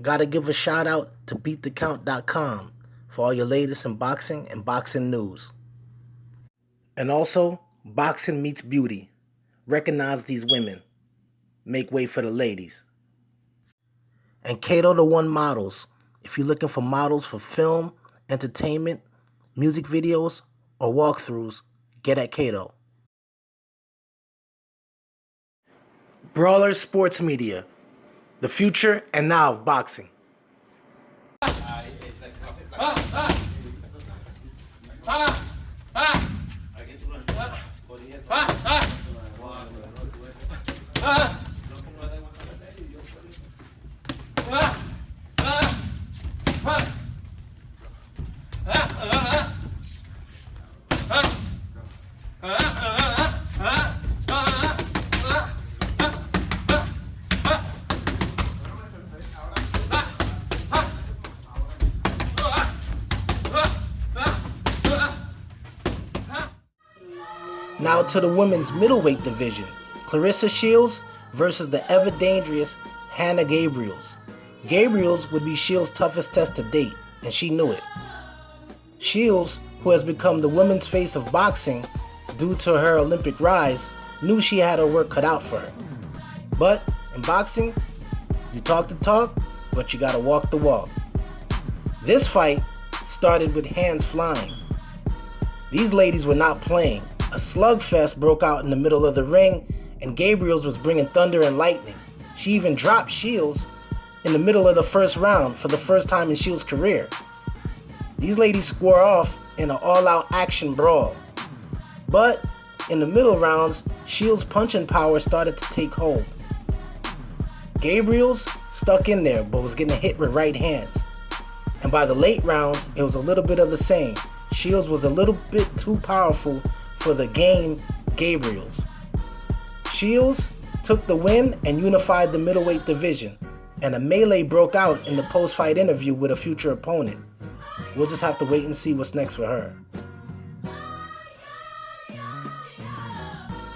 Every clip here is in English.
Gotta give a shout out to BeatTheCount.com for all your latest in boxing and boxing news. And also, Boxing Meets Beauty. Recognize these women. Make way for the ladies. And Cato the One Models. If you're looking for models for film, entertainment, music videos, or walkthroughs, get at Cato. Brawler Sports Media. The future and now of boxing. Now to the women's middleweight division. Clarissa Shields versus the ever-dangerous Hannah Gabriels. Gabriels would be Shields' toughest test to date, and she knew it. Shields, who has become the women's face of boxing due to her Olympic rise, knew she had her work cut out for her. But in boxing, you talk the talk, but you gotta walk the walk. This fight started with hands flying. These ladies were not playing. A slugfest broke out in the middle of the ring, and Gabriels was bringing thunder and lightning. She even dropped Shields in the middle of the first round for the first time in Shields' career. These ladies square off in an all-out action brawl. But in the middle rounds, Shields' punching power started to take hold. Gabriels stuck in there but was getting hit with right hands. And by the late rounds, it was a little bit of the same. Shields was a little bit too powerful for the game Gabriels. Shields took the win and unified the middleweight division, and a melee broke out in the post-fight interview with a future opponent. We'll just have to wait and see what's next for her.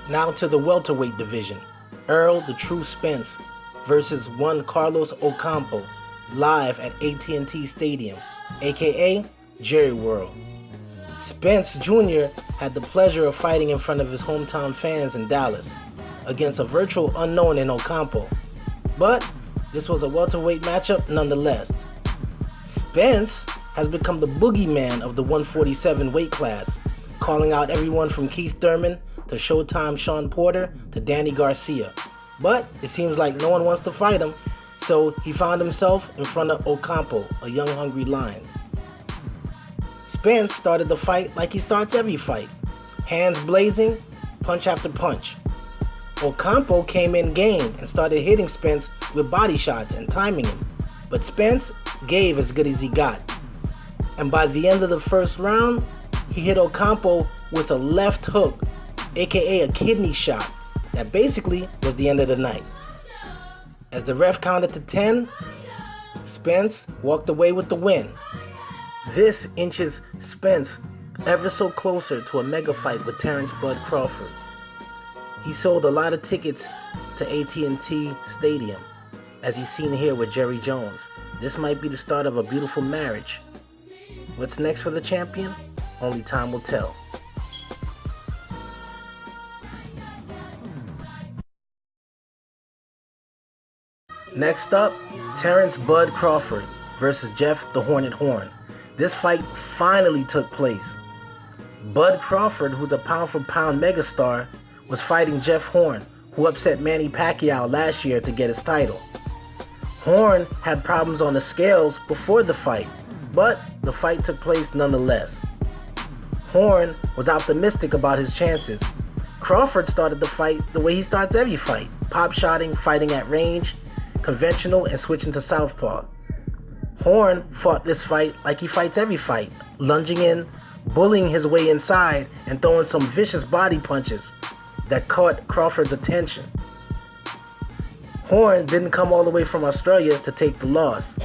Now to the welterweight division. Earl the True Spence versus one Carlos Ocampo, live at AT&T Stadium, aka Jerry World. Spence Jr. had the pleasure of fighting in front of his hometown fans in Dallas against a virtual unknown in Ocampo. But this was a welterweight matchup nonetheless. Spence has become the boogeyman of the 147 weight class, calling out everyone from Keith Thurman to Showtime Sean Porter to Danny Garcia. But it seems like no one wants to fight him, so he found himself in front of Ocampo, a young hungry lion. Spence started the fight like he starts every fight. Hands blazing, punch after punch. Ocampo came in game and started hitting Spence with body shots and timing him, but Spence gave as good as he got. And by the end of the first round, he hit Ocampo with a left hook, aka a kidney shot, that basically was the end of the night. As the ref counted to 10, Spence walked away with the win. This inches Spence ever so closer to a mega fight with Terrence Bud Crawford. He sold a lot of tickets to AT&T Stadium, as he's seen here with Jerry Jones. This might be the start of a beautiful marriage. What's next for the champion? Only time will tell. Next up, Terrence Bud Crawford versus Jeff the Hornet Horn. This fight finally took place. Bud Crawford, who's a pound-for-pound megastar, was fighting Jeff Horn, who upset Manny Pacquiao last year to get his title. Horn had problems on the scales before the fight, but the fight took place nonetheless. Horn was optimistic about his chances. Crawford started the fight the way he starts every fight, pop-shotting, fighting at range, conventional, and switching to southpaw. Horn fought this fight like he fights every fight, lunging in, bullying his way inside, and throwing some vicious body punches that caught Crawford's attention. Horn didn't come all the way from Australia to take the loss,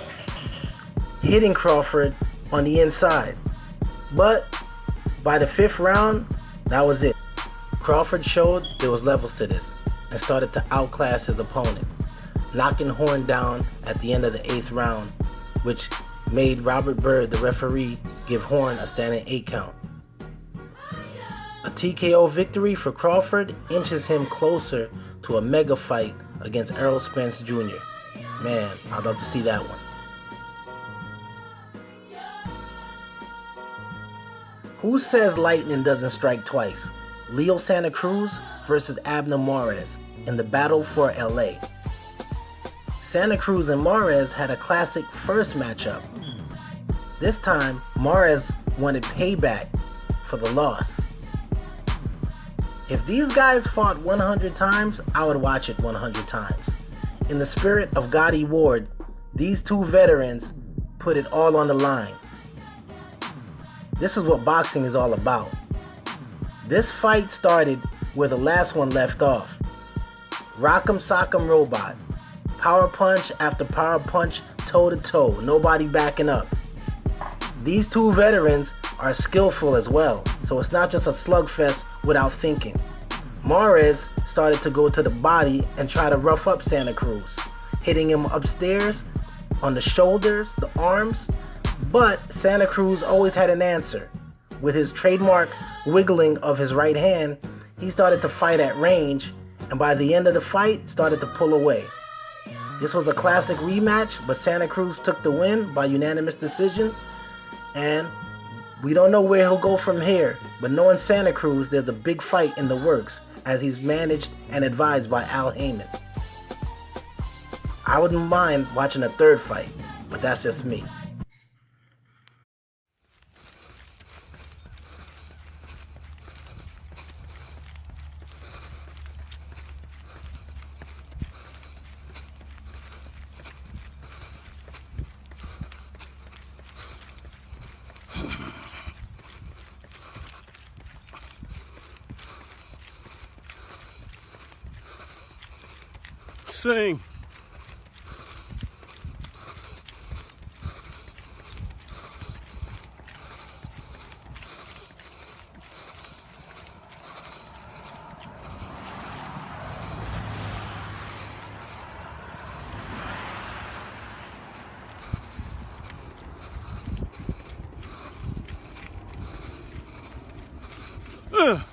hitting Crawford on the inside. But by the 5th round, that was it. Crawford showed there was levels to this and started to outclass his opponent. knocking Horn down at the end of the 8th round, which made Robert Byrd, the referee, give Horn a standing 8 count. A TKO victory for Crawford inches him closer to a mega fight against Errol Spence Jr. Man, I'd love to see that one. Who says lightning doesn't strike twice? Leo Santa Cruz versus Abner Mares in the battle for LA. Santa Cruz and Mares had a classic first matchup. This time, Mares wanted payback for the loss. If these guys fought 100 times, I would watch it 100 times. In the spirit of Gotti Ward, these two veterans put it all on the line. This is what boxing is all about. This fight started where the last one left off. Rock'em sock'em robot. Power punch after power punch, toe to toe, nobody backing up. These two veterans are skillful as well, so it's not just a slugfest without thinking. Mares started to go to the body and try to rough up Santa Cruz, hitting him upstairs, on the shoulders, the arms, but Santa Cruz always had an answer. With his trademark wiggling of his right hand, he started to fight at range, and by the end of the fight, started to pull away. This was a classic rematch, but Santa Cruz took the win by unanimous decision, and we don't know where he'll go from here, but knowing Santa Cruz, there's a big fight in the works as he's managed and advised by Al Heyman. I wouldn't mind watching a third fight, but that's just me. Sing. Ugh.